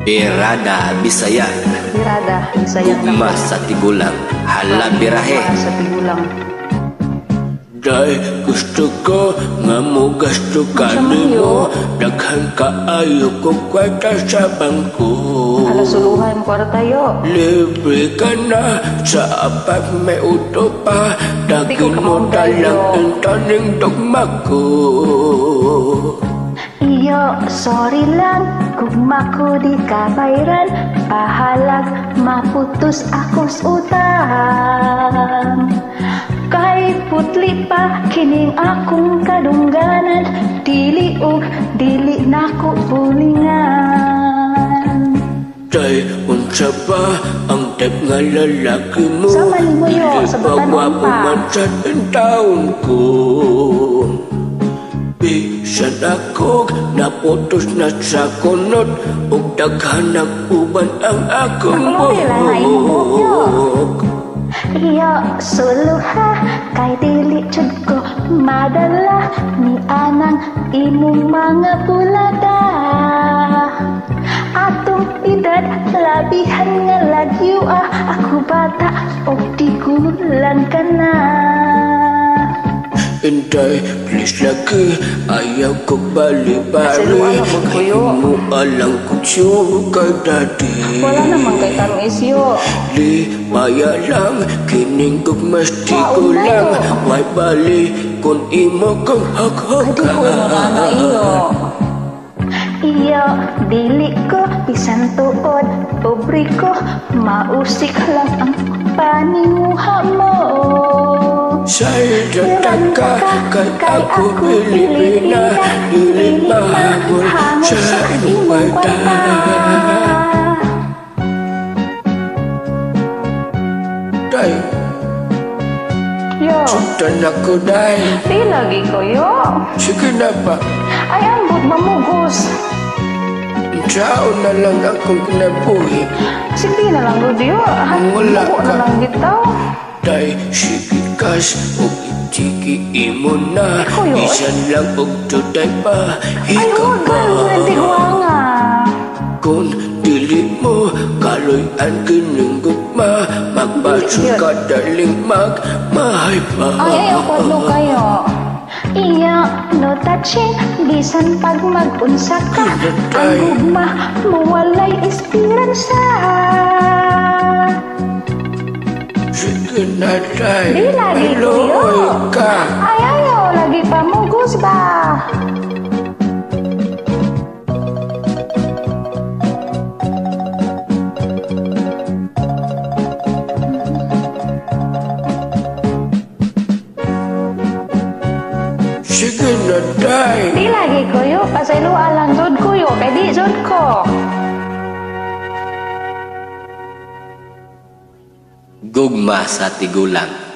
Birada Bisayan. Birada Bisayan na Gugma sa tigulang. Hala birahe. Gugma sa tigulang. Day, gusto ko nga mo gasto ka nimo. Daghan ka ayo ko kwarta sa bangko. Alasuluhan kwarta yo. Libre ka na sa apat may uto pa. Dagin mo talang ang taning dogma ko. Iyo, sorry lang, gugma ko di kabayran. Pahalag maputos akos utang. Kahit putli pa kining akong kadungganan, dili og dili nako bulingan. Day, unsa ba ang type nga lalaki mo? Sama ni mo yo, sa batanon pa. man sa taon ko. Bisan ako naputos na sa kunot, ug daghan ang uban ang akong buhok. Iyo, suluha, kay dili jud ko madala ni anang imong mga bulada. Atong edad labihan nga lagyo ako bata o di gulang ka na. Inday, please lagi, ayaw ko bali-bali. Kaya mo alang ko kay daddy. Wala naman kay tamis yo. Di maya lang, kining gugmasti ko lang. May bali, kung imo kang Adi ko hak-haka. na iyo. Iyo, dili ko bisan tuod, pobre ko, mausik lang ang panimuha mo. Sa'yo dataka, kay ako Pilipina, dili mahabol sa imong bata. Day, Yo, sundan ako, day. di lagi ko yo. Sige na ba? Ay, ambot mamugos. Saan na lang akong kinabuhi. Sige na lang, Rudio. Wala Buko ka. na lang bitaw. Day, sige kas, o itiki imo na. Ikaw yun? Isan lang og tuday pa. Ay, Ikaw huwag ba? ka, nagdihuanga. Kung dili mo, kaloy-an kining gugma. Magbasok ka daling magmahay pa. Ay, ayaw ko no kayo. Iya, no touching, bisan pag mag-unsa ka. Ang gugma, mawalay esperansa. Sige na, day. Di lagi ko Maluoy yun. ka. Ay, ayaw, lagi pa mugos ba? Sige na, day. Di lagi ko yun, pasayloan lang jud ko yun, kay di jud ko. Gugma sa tigulang.